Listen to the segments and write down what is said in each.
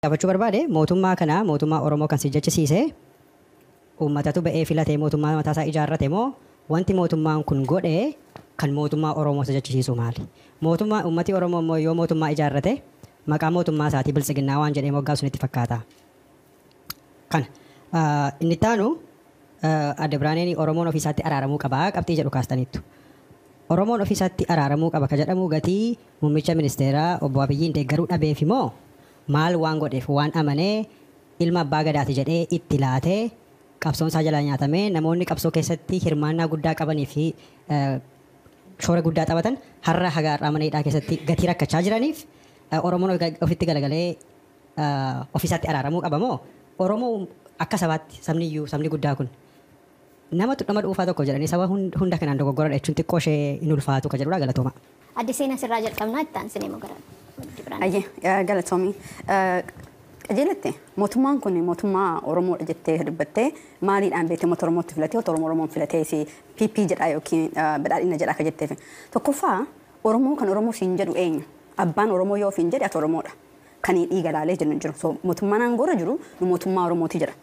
Gaafachuu barbaade mootummaa kana mootummaa Oromoo kan si jechisiise uummatatu ba'ee filatee mootummaa mataasaa ijaarrate moo wanti mootummaan kun godhe kan mootummaa Oromoo si jechisiisu maali? Mootummaa uummati Oromoo immoo yoo mootummaa ijaarrate maqaa mootummaa isaatii biltsiginnaa waan jedhee moggaa sunitti fakkaata. Kana inni taanu adda biraaneen Oromoon ofiisaatti araaramuu qaba qabxii jedhu kaastaniittu. Oromoon ofiisaatti araaramuu qaba ka jedhamu gatii muummicha ministeeraa obbo Abiyyiin deeggaruu dhabeef immoo maal waan godheef waan amanee ilma abbaa gadaati jedhee itti laatee qabsoon isaa jalaa nyaatamee namoonni qabsoo keessatti hirmaannaa guddaa qabanii fi shoora guddaa taphatan har'a hagaarraa mana hidhaa keessatti gatii rakkachaa jiraniif Oromoon ofitti galagalee ofiisaatti araaramuu qaba moo Oromoo akka sabaatti sabni guddaa kun nama dhuunfaa tokko jedhanii saba hunda kanaan dogoggora jechuun xiqqoo ishee hin ulfaatu ka jedhudha galatooma. Adde seenaa sirraa jalqabnaa itti aansinee mogaraa. Ayyee galatoomii. Qajeelatte mootummaan kun mootummaa Oromoodha jettee dubbattee maaliidhaan beekte mootummaa Oromootti filatee otoo Oromoon filatee si PP jedhaa yookiin badhaadhina jedhaa ka jetteef. Tokkoffaa Oromoo kan Oromoo siin jedhu eenyu? Abbaan Oromoo yoo ofiin jedhe ati Oromoodha. Kan dhiiga laalee jennu jiru. So mootummaan aangoorra jiru nu mootummaa Oromooti jedha.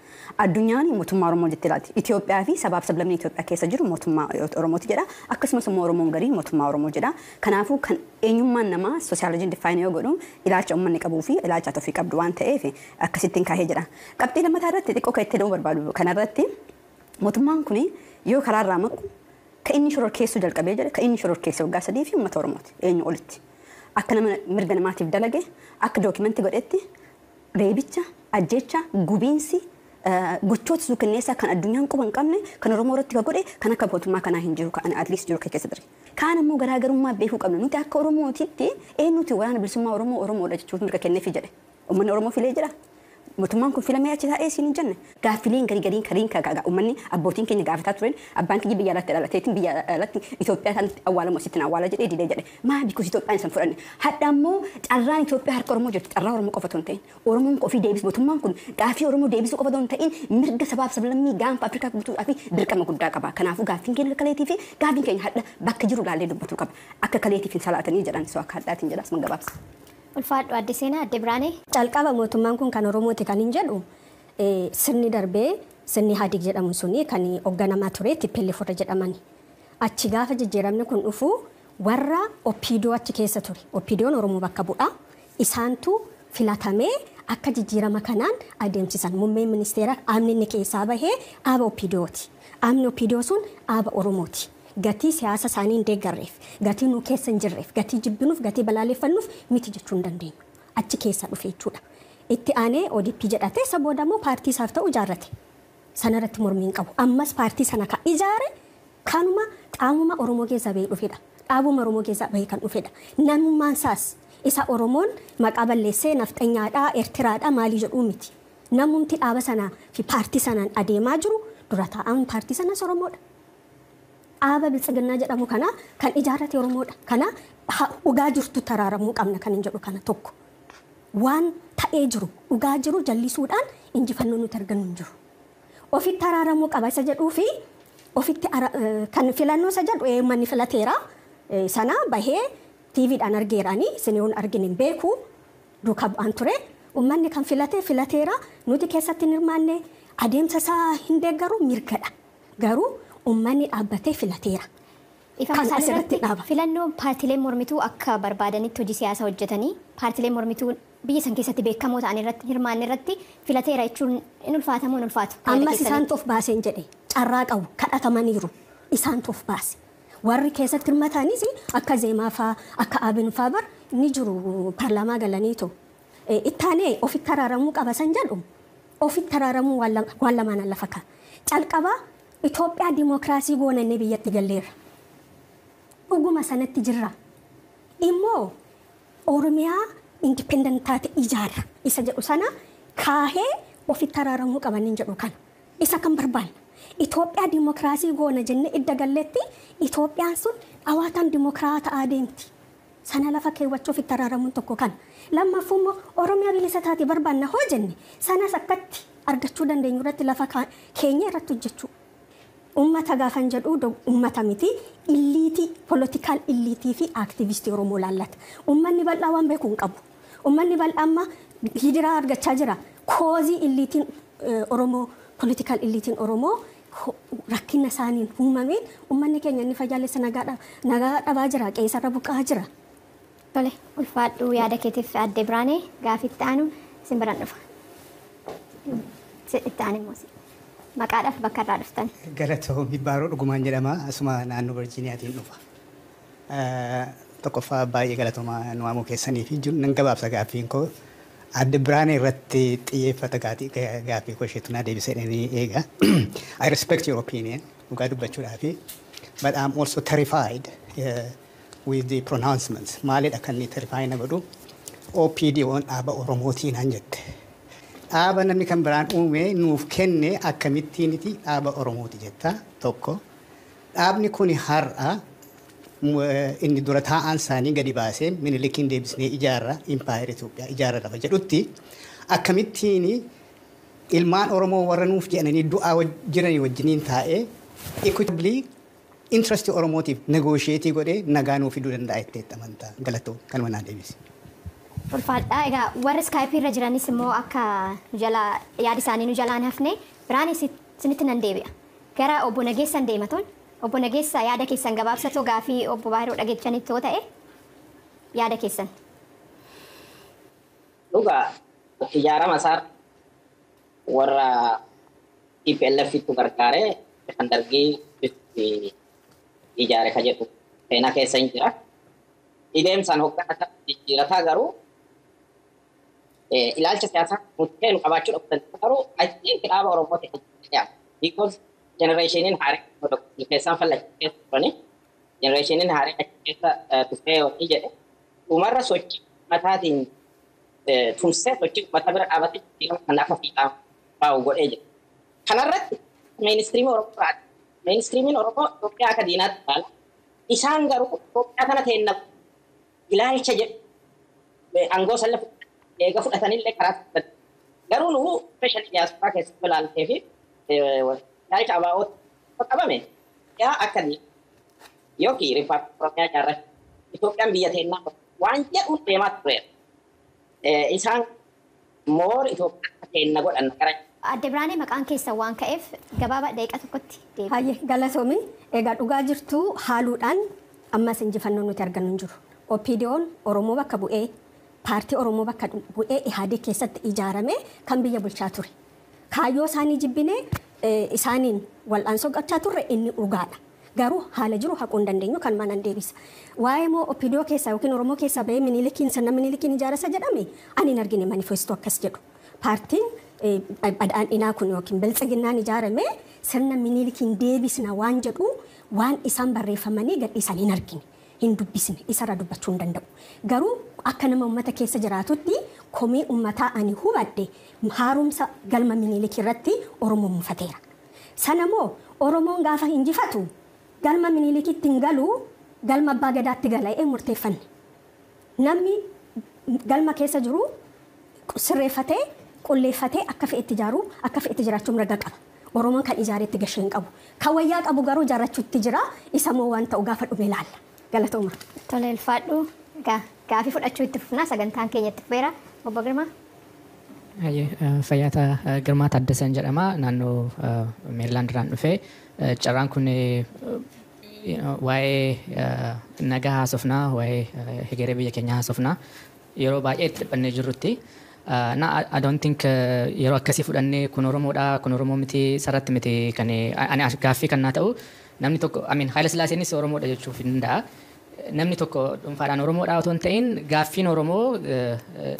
Addunyaan mootummaa Oromoo jettee laati. Itoophiyaa fi sabaaf sablammii Itoophiyaa keessa jiru mootummaa Oromooti jedha. Akkasumas immoo Oromoon garii mootummaa Oromoo jedha. Kanaafuu kan eenyummaan namaa soosiyaaloojiin difaayinii yoo godhu ilaalcha uummanni qabuu fi ilaalcha ofii qabdu waan ta'eef akkasittiin kaahee jedha. Qabxii lammataa irratti xiqqoo kan itti dha'uu barbaadu kanarratti mootummaan kun yoo karaarraa maqu kan inni shororkeessuu jalqabee jedha kan inni shororkeesse waggaa 3 fi uummata Oromooti eenyu olitti. Akka nama mirga namaatiif dalage akka dookimentii godhetti reebicha ajjecha gubiinsi gochoota suukanneessaa kan addunyaan quba hin qabne kan Oromoo irratti godhe kan akka mootummaa kanaa hin jiru kan at least jiru keessa ture. Kaan immoo garaagarummaa beekuu qabna nuti akka Oromootitti eenyuti waraana bilisummaa Oromoodha jechuuf mirga kenneefi jedhe. Uummanni Oromoo filee jira. Mootummaan kun filamee achi taa'ee siin hin jenne. Gaaffileen gariin kariin uummanni abbootiin keenya gaafataa turan abbaan keenya biyya alatti dhalateetiin biyya alatti Itoophiyaa kanatti awwaalamu asittiin awwaala jedhee didee jedhe. Maa bikus Itoophiyaan san fudhanne. Hadda immoo carraan Itoophiyaa harka Oromoo jirti carraa Oromoo qofa hin ta'in. Oromoon ofii deebisu mootummaan kun gaaffii Oromoo deebisuu qofa hin ta'in mirga sabaaf sablammii gaanfa Afrikaa guutuudhaa fi dirqama guddaa qaba. Kanaafuu gaaffiin keenya kaleetii fi gaaffiin keenya hadda bakka jiru laallee dubbatu qaba. Akka kaleetiif hin salaatanii jedhan soo akka haddaatiin jedhas mangabaabsa. Ulfaadhu adde seenaa adde biraanee. Calqaba mootummaan kun kan Oromooti kan hin jedhu sirni darbee sirni Hadig jedhamu suni kan hoogganamaa ture TPLF jedhamani. Achi gaafa jijjiiramni kun dhufu warra Oppiidoo achi keessa ture. Oppiidoon Oromoo bakka bu'a. Isaantu filatamee akka jijjiirama kanaan adeemsisan. Muummeen ministeera aamni inni keessaa bahee aaba Oppiidooti. Aamni Oppiidoo sun aaba Oromooti. Gatii siyaasa isaanii hin deeggarreef, gatii nu keessa hin jirreef, gatii jibbinuuf, gatii balaaleffannuuf miti jechuu hin dandeenyu. Achi keessa dhufe jechuudha. Itti aanee ODP jedhate isa booda immoo paartii isaaf ta'u ijaarrate. Sanarratti mormii hin qabu. Ammas paartii sana kan ijaare kanuma qaamuma Oromoo keessaa bahee dhufedha. Dhaabuma Oromoo keessaa bahee kan dhufedha. Namummaan isaas isa Oromoon maqaa balleessee nafxanyaadhaa, Eertiraadhaa maalii jedhuu miti. Namumti dhaaba sanaa fi paartii sanaan adeemaa jiru dura taa'an paartii sanas Oromoodha. Aaba biltsiginnaa jedhamu kana kan ijaarrate Oromoodha. Kana dhugaa jirtu taraaramuu qabna kan hin jedhu kana tokko. Waan ta'ee jiru dhugaa jiru jallisuudhaan injifannoo nuti argannu hin jiru. Ofitti taraaramuu qaba isa jedhuu fi ofitti kan filannoo isa jedhu manni filateera sana bahee TVdhaan argeeranii siniyoon argin hin beeku duuka bu'aan ture. Uummanni kan filateera nuti keessatti hin hirmaanne adeemsa isaa hin deeggaru mirgadha. Garuu uummanni dhaabbatee filateera. Kan asirratti dhaaba. Filannoo paartiileen mormituu akka barbaadanitti hojii siyaasaa hojjetanii paartiileen mormituu biyya san keessatti beekamoo ta'an irratti hirmaanne irratti filateera jechuun in ulfaatamoo in ulfaatu. Ammas isaan toof baaseen jedhe carraa qabu kadhatamaniiru isaan toof baase. Warri keessatti hirmataanis akka Zeemaa fa'aa akka Abin fa'aa bar ni jiru paarlaamaa galaniitu. Ittaanee ofitti taraaramuu qaba san jedhu ofitti taraaramuu waan lamaan lafa ka'a. Calqabaa Itoophiyaa dimookiraasii goonannee biyyatti galleerra. Dhuguma sanatti jirra. Immoo Oromiyaa indipendentaati ijaarra isa jedhu sana kaahee ofitti taraaramuu qaban hin jedhu kana. Isa kan barbaanna. Itoophiyaa dimookiraasii goona jennee idda galleetti Itoophiyaan sun dhawaataan dimookiraataa adeemti. Sana lafa keewwachuu ofitti taraaramuun tokko kana. Lammaffuu immoo Oromiyaa bilisa taate barbaanna hoo jenne sanas akkatti argachuu dandeenyu irratti lafa keenya irratti hojjechuu. Ummata gaafan jedhu ummata miti illiitii political illiitii fi activist Oromoo laallata. Ummanni bal'aa waan beeku hin qabu. Ummanni bal'aa amma hidiraa argachaa jira. Koozii illiitiin Oromoo, political illiitiin Oromoo rakkina isaaniin uumameen uummanni keenya inni fayyaalessa nagaa dhabaa jira, qeessarra buqqaa jira. Tole, ulfaadhu yaada keetiif Aadde Biraanee gaaffii itti aanu isin biraan dhufa. Itti aanu immoo maqaadhaaf bakka irraa dhuftan. Galatoomii Baaroo Dhugumaan jedhama. Asuma naannoo Virjiiniyaatiin dhufa. Tokkoffaa baay'ee galatoomaa nu waamuu keessanii fi nan gabaabsa gaaffiin koo. Aadde Biraanee irratti xiyyeeffata gaaffii koo isheetu naa deebisee eega. I respect your opinion. Dhugaa dubbachuudhaafi. But I'm also terrified with the pronouncements. Maalidha kan inni terrify na godhu. OPDO'n dhaaba Oromootiin han jette. Dhaaba namni kan biraan uume nuuf kenne akkamittiiniti dhaaba Oromooti jetta tokko. Dhaabni kun har'a inni dura taa'aan isaanii gadi baasee Minilikiin deebisnee ijaarra Impaayera Itoophiyaa ijaarra lafa jedhutti akkamittiin ilmaan Oromoo warra nuuf jedhanii du'aa jiranii wajjiniin taa'ee equitably interest Oromootiif negotiate godhee nagaa nuuf fiduu danda'a itti amantaa galatoo kanuma naa deebisi. Ulfaadhaa egaa warri Skype irra jiranis immoo akka jala yaada isaanii nu jalaan hafne Biraanee isinitti nan deebi'a. Gara obbo Nageessan deematoon obbo Nageessa yaada keessan gabaabsatoo gaaffii obbo Baahiroo dhageechanittoo ta'e yaada keessan. Dhugaa ijaarama isaa warra TPLF itti gargaaree kan dargii ijaare ka jedhu seenaa keessa hin jira. Ideemsaan hoogganata jijjiirataa garuu ilaalcha siyaasaa murtee nu qabaachuu dhabu garuu I think dhaaba Oromooti because generationiin haaree keessaan fallachi keessa turani generationiin haaree achi keessa tufee hojii jedhe umarra sochii mataatiin tumsee sochii mata bira dhaabatee kan akka fiixaa baa'u godhee jira. Kanarratti mainstreamii Oromoo raadha. Mainstreamiin Oromoo Itoophiyaa akka diinaatti ilaala. Isaan garuu Itoophiyaa kana ta'enna ilaalcha jedhu aangoo salla eega fudhatanillee karaa garuu nu special diaspora keessatti ilaaltee fi ilaalcha abaa'oota qabame yaa akkanii yookiin riippaabilikii Oromiyaa ijaarrachuu Itoophiyaan biyya teennaa waan jedhu deemaa tureera. Isaan moor Itoophiyaa teenna godhan gara Aadde Biraanee maqaan keessan waan ka'eef gabaabaa daqiiqaa tokkotti deebi'a. Hayyee galatoomi egaa dhugaa jirtu haaluudhaan ammas injifannoo nuti argannu hin jiru. OPDO'n Oromoo bakka bu'ee paartii Oromoo bakka bu'ee Ihaadii keessatti ijaarame kan biyya bulchaa ture. Kaayyoo isaanii jibbinee isaaniin wal'aansoo gochaa turre inni dhugaadha. Garuu haala jiru haquu hin dandeenyu kan manan deebisa. Waa'ee moo OPDO keessaa yookiin Oromoo keessaa bahee Minilikiin sirna Minilikiin ijaarasa jedhame ani hin argine manifestoo akkas jedhu. Paartiin badhaadhinaa kun yookiin biltsiginnaan ijaarame sirna Minilikiin deebisna waan jedhu waan isaan barreeffamanii gadhiisan hin argine. Hin dubbisne isarra dubbachuu hin danda'u. Garuu akka nama uummata keessa jiraatutti komii uummataa ani hubadhe haaromsa galma Minilikii irratti Oromoo mufateera. Sana moo Oromoon gaafa injifatu galma Minilikiitti hin galu galma abbaa gadaatti gala'ee murteeffanne. Namni galma keessa jiru sirreeffatee qulleeffatee akka fe'etti ijaaruu akka fe'etti jiraachuun raga qaba. Oromoon kan ijaareetti gashee hin qabu. Kan wayyaa qabu garuu ijaarrachuutti jira. Isa moo waan ta'u gaafa dhume ilaalla. Galatooma. Tole ulfaadhu gaaffii fudhachuu itti fufnaa sagantaan keenya itti fufeera. Obbo Girmaa. Fayyaata Girmaa Taaddasan jedhama naannoo Meerilaand irraan dhufee carraan kun waa'ee nagaa haasofnaa waa'ee hegeree biyya keenyaa haasofnaa yeroo baay'ee itti dhiphannee jirrutti I don't think yeroo akkasii fudhannee kun Oromoodha kun Oromoo miti sarratti miti kan ani gaaffii kan naa ta'u namni tokko Haayile Sillaaseenis Oromoodha jechuuf hin danda'a. Namni tokko dhuunfaadhaan Oromoodha otoo hin ta'in gaaffiin Oromoo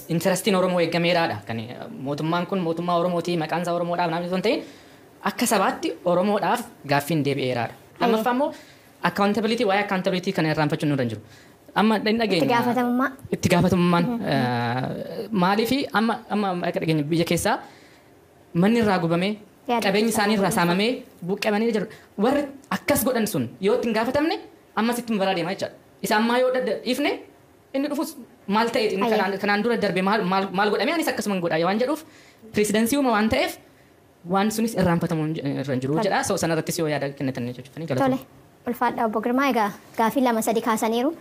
intarastiin Oromoo eeggameeraadha. Kan mootummaan kun mootummaa Oromooti maqaan isaa Oromoodhaaf namni otoo hin ta'in akka sabaatti Oromoodhaaf gaaffiin deebi'eeraadha. Lammaffaa immoo accountability waa'ee accountability kana irraanfachuun nurra hin jiru. Amma dhageenya itti gaafatamummaan maaliif amma dhageenya biyya keessaa manni irraa gubamee qabeenyi isaanii irraa saamamee buqqamanii jiru. Warri akkas godhan sun yoo itti hin gaafatamne ammas itti baraa deemaa jechaadha. Isa ammaa yoo ifne inni dhufus maal ta'eeti kanaan dura darbe maal godhamee anis akkasuma godhaa waan jedhuuf pireesidansii uuma waan ta'eef waan sunis irraanfatamuu irra jiru jedha. Sanarrattis yoo yaada kennatan jechuudha. Tole ulfaadha Obbo Girmaa egaa gaaffii lama sadi kaasaniiru.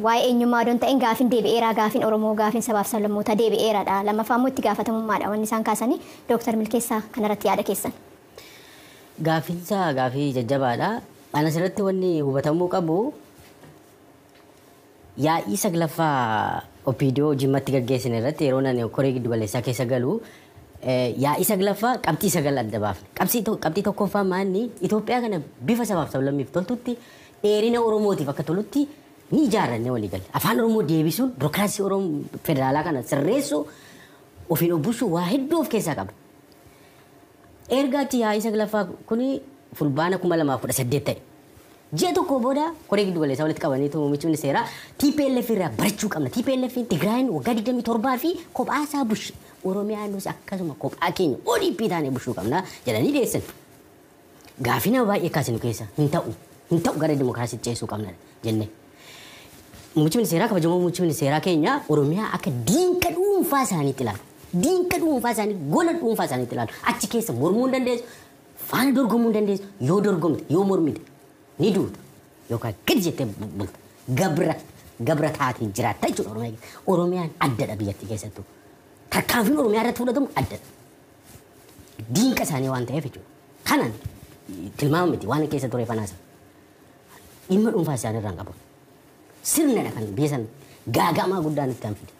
waa'ee eenyummaa odoon ta'in gaafin deebi'eeraa gaafin Oromoo gaafin sabaaf sablammoota deebi'eeraadha. Lammaffaa immoo itti gaafatamummaadha wanni isaan kaasanii Dooktar Milkeessaa kanarratti yaada keessan. Gaafiinsa gaafii jajjabaadha. Ana asirratti wanni hubatamuu qabu yaa'ii saglaffaa Opiidiyoo Jimmatti gaggeessine irratti yeroo nani koree giddu galeessaa keessa galu yaa'ii saglaffaa qabxii sagal adda baafne. Qabxii tokkoffaa maanni Itoophiyaa kana bifa sabaaf sablammiif toltutti dheerina Oromootiif akka tolutti ni ijaarranne walii galle. Afaan Oromoo deebisuun birookiraasii Oromoo federaalaa kana sirreessuu ofiin obbusuu waa hedduu of keessaa qaba. Ergaachi yaa'ii saglaffaa kuni fulbaana 2018 ta'e. Ji'a tokko booda koree giddu galeessaa walitti qabaniitu muummichi ministeeraa TPLF irraa barachuu qabna. TPLF Tigraayin waggaa 27 fi kophaasaa bushe. Oromiyaanis akkasuma kophaa keenya ODP taanee bushuu qabna jedhanii dhiyeessan. Gaafii nama baay'ee kaasinu keessa hin ta'u gara dimokiraasii ceesuu qabna jenne. Muummichi ministeeraa kabajamoo muummichi ministeeraa keenya Oromiyaa akka diinqa dhuunfaa isaaniitti ilaalu. Diinqa dhuunfaa isaanii gola dhuunfaa isaaniitti ilaalu. Achi keessa mormuu hin dandeessu, faana dorgomuu hin dandeessu, yoo dorgomte, yoo mormite ni duuta yookaan gadi jettee bulta. Gabra taatee jiraatta jechuudha Oromiyaa. Oromiyaan addadha biyyattii keessattuu. Tarkaanfiin Oromiyaa irratti fudhatamu addadha. Diinqa isaanii waan ta'eef jechuudha. Kanaan tilmaama miti waan keessa ture fanaasa. Dhimma dhuunfaa isaanii irraan qabu. Sirnadha kan biyya sana gaaga'amaa guddaan itti hanfide.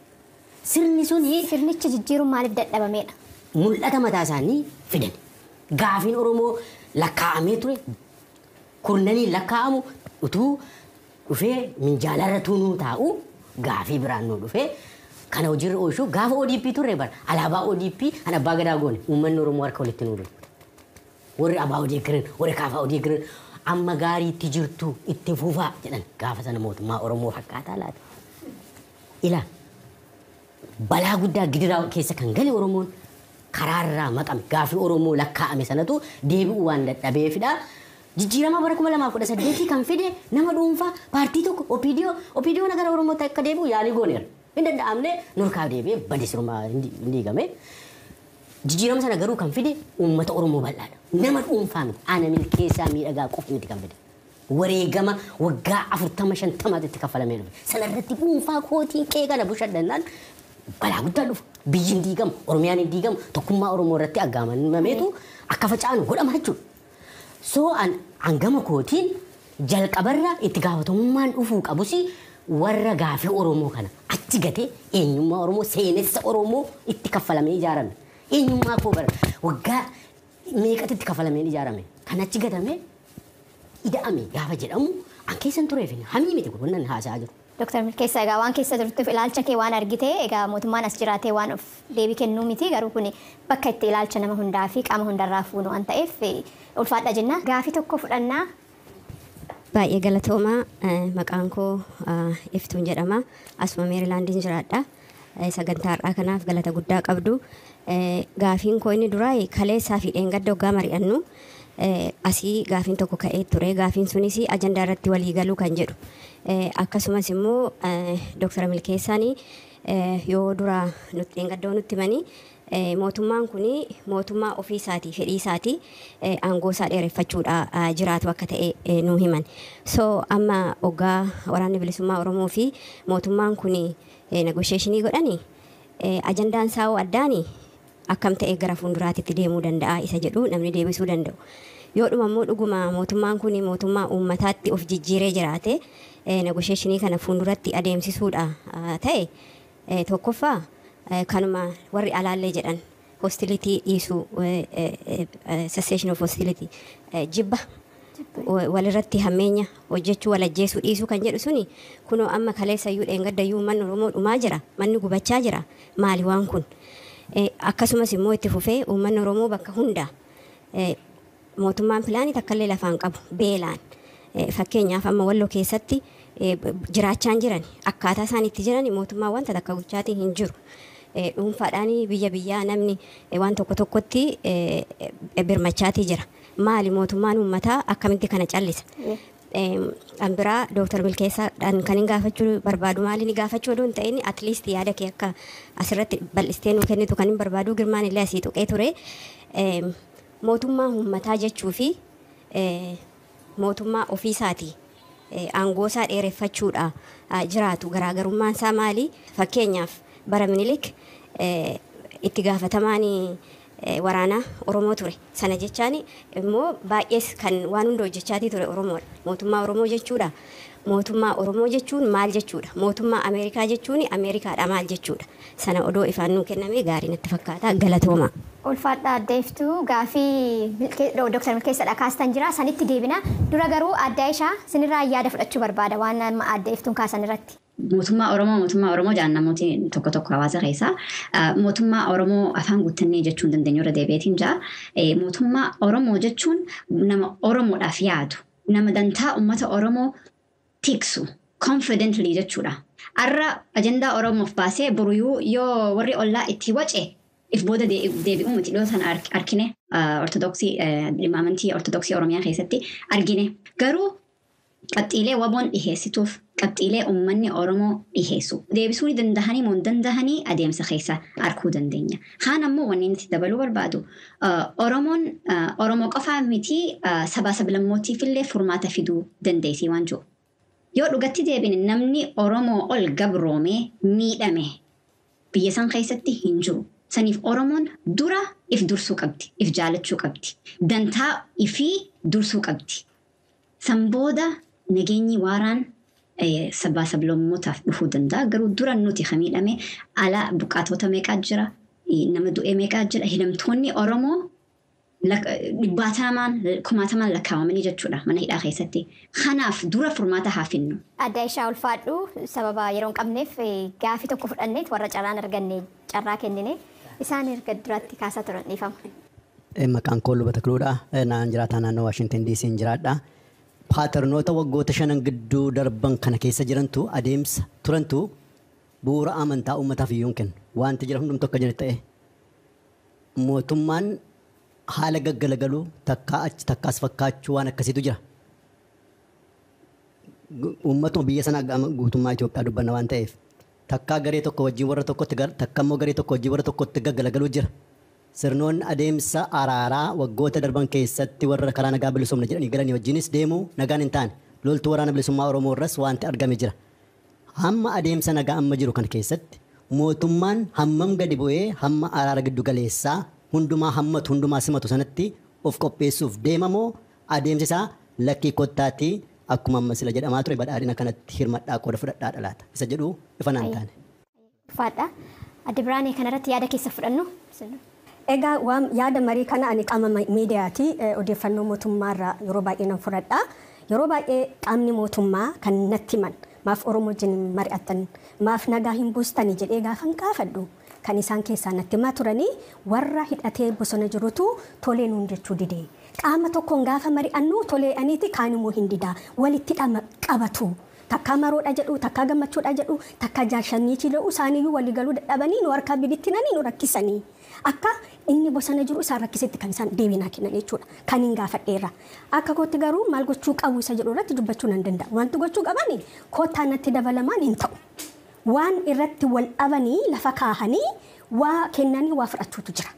Sirni suni Sirnicha jijjiiruun maaliif dadhabameedha? mul'ata mataa isaanii fidan. Gaafiin Oromoo lakkaa'amee ture kurnanii lakkaa'amu utuu dhufee minjaalarra tuunuu taa'u gaafii biraan nuu dhufee kana hojiirra oolchuu gaafa ODP turre bara alaabaa ODP an abbaa gadaa goone uummanni Oromoo harka walitti nuu dhufu. Warri abbaa ODP warri kaafaa ODP amma gaariitti jirtu itti fufaa jedhan gaafa sana mootummaa Oromoo fakkaataa laata. Ilaa balaa guddaa gidiraa keessa kan gale Oromoon karaarraa maqame gaafii Oromoo lakkaa'ame sanatu deebi'uu waan dadhabeefidha. Jijjiirama bara 2018 kan fide nama dhuunfaa paartii tokko Opiidiyoo nagara Oromoo akka deebi'u yaalii gooneera. Hin danda'amne nurkaa deebi'ee badisirmaa hin diigame. Jijjiirama sana garuu kan fide uummata Oromoo bal'aadha. Nama dhuunfaa miti ana milkeessaa miidhagaa qofa miti kan fide. Wareegama waggaa 40-50 itti kaffalamee dhufe. Sanarratti dhuunfaa kootiin qe'ee kana bushadhannaan balaa guddaa dhufu. Biyyi hin diigamu, Oromiyaan hin diigamu, tokkummaa Oromoo irratti aggaamameetu akka faca'anu godhama jechuudha. So hangama kootiin jalqabarra itti gaafatamummaan dhufuu qabusi warra gaafii Oromoo kana achi gatee eenyummaa Oromoo seenessa Oromoo itti kaffalamee ijaarame. Eenyummaa koo bara waggaa meeqatti itti kaffalamee ijaarame. Kan achi gatame ida'ame gaafa jedhamu an keessan tureef hamii miti kun wannan haasa'aa jiru. Dooktar Milkeessaa egaa waan keessa jirtuuf ilaalcha kee waan argite egaa mootummaan as jiraatee waan of deebii kennuu miti garuu kun bakka itti ilaalcha nama hundaa fi qaama hundarraa fuunu waan ta'eef ulfaadha jenna. Gaafii tokko fudhannaa. Baay'ee galatoomaa maqaan koo Iftuun jedhama. Asuma Meerilaandiin jiraadha. Sagantaa har'aa kanaaf galata guddaa qabdu. Gaafiin koo inni duraa kaleessaa fi dheengadda hoggaa mari'annu asii gaafiin tokko ka'ee ture. Gaafiin sunis ajandaa irratti walii galuu kan jedhu. Akkasumas immoo Dooktar Milkeessaan yoo dura dheengaddoo nutti himanii mootummaan kun mootummaa ofii isaatii fedhii isaatii aangoo isaa dheereffachuudha jiraatu akka ta'e nu himan. So amma hoggaa waraanni bilisummaa Oromoo fi mootummaan kun negotiationii godhanii ajandaan isaa addaanii akkam ta'e gara fuulduraatti deemuu danda'a isa jedhu namni deebisuu danda'u. Yoo dhuma immoo dhuguma mootummaan kun mootummaa uummataatti of jijjiiree jiraate negotiationii kana fuulduratti adeemsisuudha ta'e tokkoffaa kanuma warri alaallee jedhan hostility dhiisuu cessation of hostility jibba walirratti hammeenya hojjechuu walajjeesuu dhiisuu kan jedhu suni kunoo amma kaleessayyuu dheengaddayyuu manni Oromoo dhumaa jira manni gubachaa jira maali waan kun akkasumas immoo itti fufee uummanni Oromoo bakka hundaa mootummaan pilaanii takkallee lafaan qabu beelaan fakkeenyaaf amma Walloo keessatti jiraachaan jiran akkaataa isaan itti jiran mootummaa wanta takka gochaatiin hin jiru. Dhuunfaadhaan biyya namni waan tokko tokkotti birmachaatii jira. Maali mootummaan uummataa akkamitti kana callisa? An biraa Dooktar Milkeessaadhaan kan hin gaafachuu barbaadu maali ni gaafachuu oduun ta'in at least yaada kee akka asirratti bal'istee nuu kennitu kan hin barbaadu girmaan illee asii tuqee ture. Mootummaa uummataa jechuu fi mootummaa ofiisaatii aangoo isaa dheereffachuudha jiraatu garaagarummaan isaa maali? Fakkeenyaaf bara Minilik itti gaafatamaan waraana Oromoo ture. Sana jechaan immoo baay'ees kan waan hunda hojjechaatii ture Oromoodha. Mootummaa Oromoo jechuudha. Mootummaa Oromoo jechuun maal jechuudha? Mootummaa Ameerikaa jechuun Ameerikaadha maal jechuudha? Sana odoo ifaan nuu kennamee gaarii natti fakkaata. Galatooma. Ulfaadha addeeftuu gaafii Dr. Milkeessadha kaastan jira sanitti deebina. Dura garuu adda ishaa sinirraa yaada fudhachuu barbaada waan addeeftuun kaasan irratti. Mootummaa Oromoo jedhan namooti tokko hawaasa keessaa mootummaa Oromoo afaan guuttannee jechuun dandeenyu irra deebi'eetiin jira. Mootummaa Oromoo jechuun nama Oromoodhaaf yaadu, nama dantaa uummata Oromoo tiksu confidently jechuudha. Arra ajandaa Oromoof baasee boruyuu yoo warri ollaa itti wace if booda deebi'uu miti dhiyoo sana arkine ortodoksii amantii ortodoksii Oromiyaa keessatti argine. Garuu qabxiilee waboon dhiheessituuf qabxiilee uummanni Oromoo dhiheessu. Deebisuu ni dandahanii moo dandahanii adeemsa keessa arkuu dandeenya. Haan ammoo wanni nuti dabaluu barbaadu Oromoo qofaa miti sabaa sablammootiif illee furmaata fiduu dandeessi waan jiru. Yoo dhugatti deebine namni Oromoo ol gabroomee miidhame biyya san keessatti hin jiru. Saniif Oromoon dura if dursuu qabdi, if jaalachuu qabdi. Dantaa ifii dursuu qabdi. San booda nageenyi waaraan sabaa sablammootaaf dhufuu danda'a. Garuu dura nuti miidhame ala buqqaatota meeqaa jira, nama du'ee meeqaa jira. Hidhamtoonni Oromoo dhibbaatamaan kumaatamaan lakkaawamanii jechuudha mana hidhaa keessatti. Kanaaf dura furmaata haa finnu. Adda ishaa ulfaadhu sababa yeroo hin qabneef gaafii tokko fudhanneet warra carraan arganne carraa kennine isaan erga duratti kaasaa turan dhiifama. Maqaan koo Lubata Kiluudha. Naan jiraataa naannoo Waashintan DC jiraadha. Paaternoota waggoota 5 gidduu darban kana keessa jirantu adeemsa turantu bu'uura amantaa uummataaf iyyuu kennu. Wanti jira hundumtu akka jiru ta'e mootummaan haala gaggalagalu takkaa achi takkaas fakkaachuu waan akkasiitu jira. Uummatuma biyya sana guutummaa Itoophiyaa dubbanna waan ta'eef takkaa garee tokko wajjin warra tokkotti takka immoo garee tokko wajjin warra tokkotti gaggalagalu jira. Sirnoonni adeemsa araaraa waggoota darban keessatti warra karaa nagaa bilisumna jedhanii galanii wajjinis deemuu nagaan hin taane loltuu waraana bilisummaa Oromoo irras wanti argame jira. Hamma adeemsa nagaa amma jiru kana keessatti mootummaan hammam gadi bu'ee hamma araara giddu galeessaa hundumaa hammatu hundumaa simatu sanatti of qopheessuuf deemamoo adeemsi isaa lakkii kottaatii akkuma amma sila jedhamaa ture badhaadhina kanatti hirmadhaa qooda fudhadhaa dhalaata. Isa jedhu ifa naan taane. Faadha. Adda Biraanee kanarratti yaada keessa fudhannu. Egaa waan yaada marii kana ani qaama miidiyaati odeeffannoo mootummaarraa yeroo baay'ee nan fudhadha. Yeroo baay'ee qaamni mootummaa kan natti himan maaf Oromoo wajjin mari'attan maaf nagaa hin buustanii jedhee gaafan gaafadhu. Kan isaan keessaa natti himaa turanii warra hidhatee bosona jirutu tolee nuun jechuu didee. Qaama tokkoon gaafa mari'annu tolee aniiti kaanimmoo hin didaa walitti qabatu. Takka maroodha jedhu, takka gammachuudha jedhu, takka jaashanii jedhu isaaniyyuu waliigaluu dadhabanii nu harkaa bibittinanii nu rakkisanii. Akka inni bosona jiru isaan rakkisetti kan isaan deebinaa kennan jechuudha. Kan hin gaafadheera. Akka kootti garuu maal gochuu qabu isa jedhu irratti dubbachuu nan danda'a. Wanti gochuu qabani koottaa natti dabalamaan hin ta'u. Waan irratti wal dhabanii lafa kaahanii waa kennanii waa fudhachuutu jira.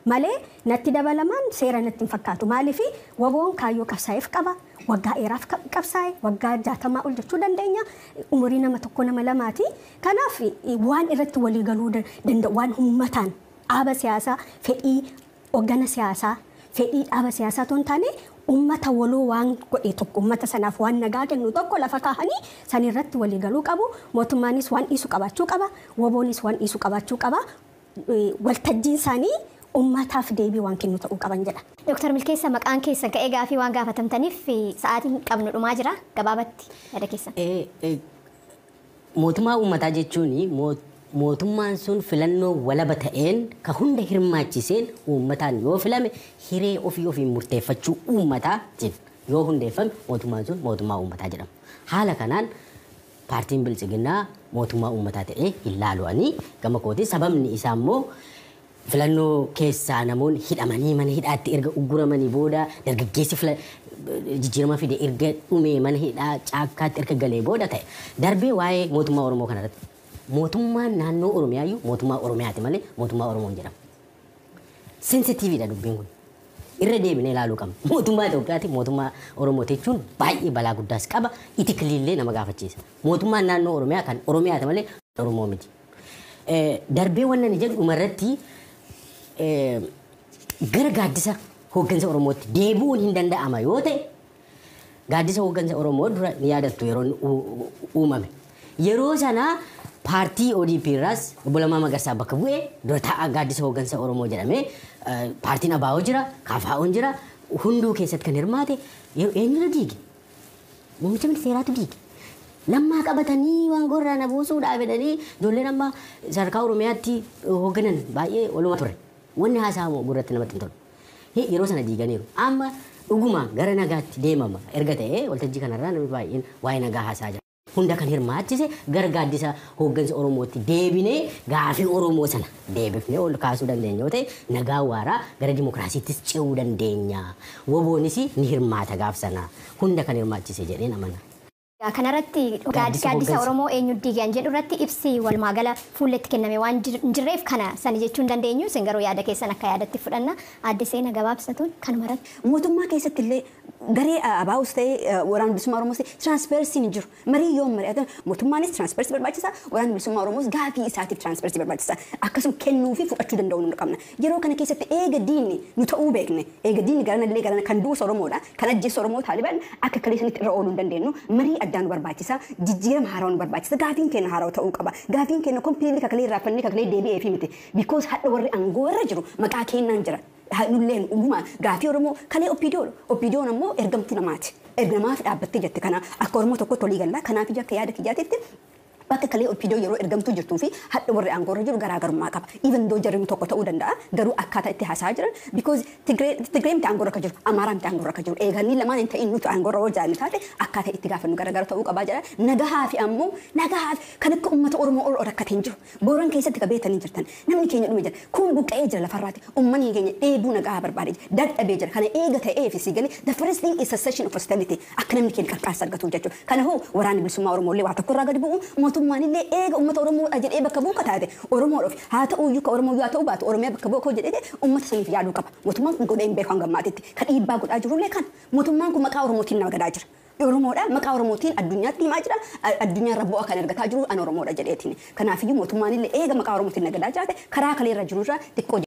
Malee natti dabalamaan seera natti hin fakkaatu. Maaliif waboon kaayyoo qabsaa'eef qaba. Waggaa dheeraaf qabsaa'e waggaa 60 ol jechuu dandeenya. Umurii nama tokko nama lamaati. Kanaaf waan irratti walii galuu danda'u waan uummataan dhaaba siyaasaa fedhii hoggana siyaasaa fedhii dhaaba siyaasaa toon taane ummata waloo waan godhe tokko ummata sanaaf waan nagaa kennu tokko lafa kaahanii san irratti walii galuu qabu. Mootummaanis waan dhiisu qabaachuu qaba. Waboonis waan dhiisu qabaachuu qaba. Waltajjiin isaanii ummataaf deebii waan kennu ta'uu qaban jedha. Dr. Milkeessa maqaan keessa ga'ee gaafii waan gaafatamtaniif sa'aatiin qabnu dhumaa jira gabaabatti yaada keessan. Mootummaa uummataa jechuun mootummaan sun filannoo walaba ta'een ka hunda hirmaachiseen uummataan yoo filame hiree ofii murteeffachuu uummataa jenna. Yoo hundeeffame mootummaan sun mootummaa uummataa jedhama. Haala kanaan paartiin bilchiginnaa mootummaa uummataa ta'ee hin laalu'anii gama kootii sababni isaa immoo filannoo keessaa namoonni hidhamanii mana hidhaatti erga ugguramanii booda dargaggeessi jijjiirama fide erga dhumee mana hidhaa caakkaatti erga galee booda ta'e darbee waa'ee mootummaa Oromoo kanarratti mootummaan naannoo Oromiyaayyuu mootummaa Oromiyaati malee mootummaa Oromoon jedhama. Sensitiiviidha dubbiin kun. irra deemnee ilaaluu qabna. Mootummaa Itoophiyaati mootummaa Oromoo jechuun baay'ee balaa guddaas qaba. Itikiliillee nama gaafachiisa. Mootummaan naannoo Oromiyaa kan Oromiyaati malee Oromoo miti. Darbee wannan jedhu dhumarratti gara gaaddisa hooggansa Oromootti deebi'uun hin danda'ama yoo ta'e gaaddisa hooggansa Oromoo dura ni yaadattu yeroo uumame. Yeroo sana paartii ODP irraas obbo Lammaa Magarsaa bakka bu'ee dura taa'aa gaaddisa hooggansa Oromoo jedhamee paartiin ABO jira, KFO'n jira, hunduu keessatti kan hirmaate eenyutu diige? Muummicha ministeeraatu diige. Lammaa qabatanii waan gorraan abuusuudhaaf jedhanii ijoolleen amma sadarkaa Oromiyaatti hoogganan baay'ee waluma ture. Wanni haasa'amu gurratti namatti hin tolu. Yeroo sana diiganiiru. Amma dhuguma gara nagaatti deemama. Erga ta'ee waltajjii kanarraa namni baay'een waa'ee nagaa haasa'aa jira. Hunda kan hirmaachise gara gaaddisa hooggansa Oromootti deebinee gaafii Oromoo sana deebifnee ol kaasuu dandeenya yoo ta'e nagaa waaraa gara dimokiraasiittis ce'uu dandeenya. Woboonis ni hirmaata gaaf sana. Hunda kan hirmaachise jedheen amana. Kanarratti gaaddisa Oromoo eenyu diigan jedhu irratti ibsi walumaagala fuulletti kenname waan jirreef kana sana jechuun dandeenyu isin garuu yaada keessan akka yaadatti fudhanna adde seenaa gabaabsatuun kanumarratti. Mootummaa keessatti illee garee ABO's ta'ee waraana bilisummaa Oromoos tiraanspeersiin hin jiru. Marii yoo mari'atan mootummaanis tiraanspeersii barbaachisa waraana bilisummaa Oromoos gaafii isaatiif tiraanspeersii barbaachisa. Akkasuma kennuu fi fudhachuu danda'uu nu qabna. Yeroo kana keessatti eega diinni nu ta'uu beekne eega diinni garanallee garana kan duusa Oromoodha kan ajjeessa Oromoo Taaliban akka kaleessanitti irra ooluu hin dandeenyu marii addaan nu barbaachisa jijjiirama haaraa nu barbaachisa gaafiin keenya haaraa ta'uu qaba gaafiin keenya kompiliitli kakalee irraafannee kakalee deebi'ee fi miti because hadha warri aangoo irra jiru maqaa kennaan jira nulleen dhuguma gaafii Oromoo kalee oppiidiyoon ammoo ergamtuu namaati ergamaaf dhaabbattee jette kana akka Oromoo tokkotti olii gallaa kanaaf akka yaada kiyyaatitti bakka kalee oppiidiyoo yeroo ergamtuu jirtuu fi hadha warri aangoo irra jiru garaagarummaa qaba even though jarri tokko ta'uu danda'a garuu akkaataa itti haasaa jiran because Tigree miti aangoo irra akka jiru Amaaraa miti aangoo irra akka jiru eeganii lamaan hin ta'in nuti aangoo irra hojjaan taate akkaataa itti gaafannu garaagara ta'uu qabaa jedha nagahaa fi ammoo nagahaa kan akka uummata Oromoo ol rakkateen jiru Booran keessatti qabeetanii jirtan namni keenya dhume jira kun buqqa'ee jira lafarraati uummanni keenya dheebuu nagahaa barbaade dadhabee jira kana eega ta'ee fi sigalee the first thing is cessation of hostility akka namni keenya qarqaarsa argatu jechuudha kanaafuu waraanni bilisummaa Oromoo illee waa tokko irraa gadi bu'u mootummaan illee eega uummata Oromoo jedhee bakka bu'u taate Oromoo dhufi haa ta'u iyyuu ka Oromoo yaa ta'u baatu Oromiyaa bakka bu'u jedhee uummata saniif yaaduu qaba mootummaan kun godhee hin beeku hanga ammaatitti kan dhiibbaa godhaa jirullee kan mootummaan kun maqaa Oromootiin nama gadaa jira. Oromoodha maqaa Oromootiin addunyaatti himaa jira addunyaarra bu'aa kan argataa jiru an Oromoodha jedheetiin kanaaf iyyuu mootummaan illee eega maqaa Oromootiin nagadaa jiraate karaa kaleerra jirurraa xiqqoo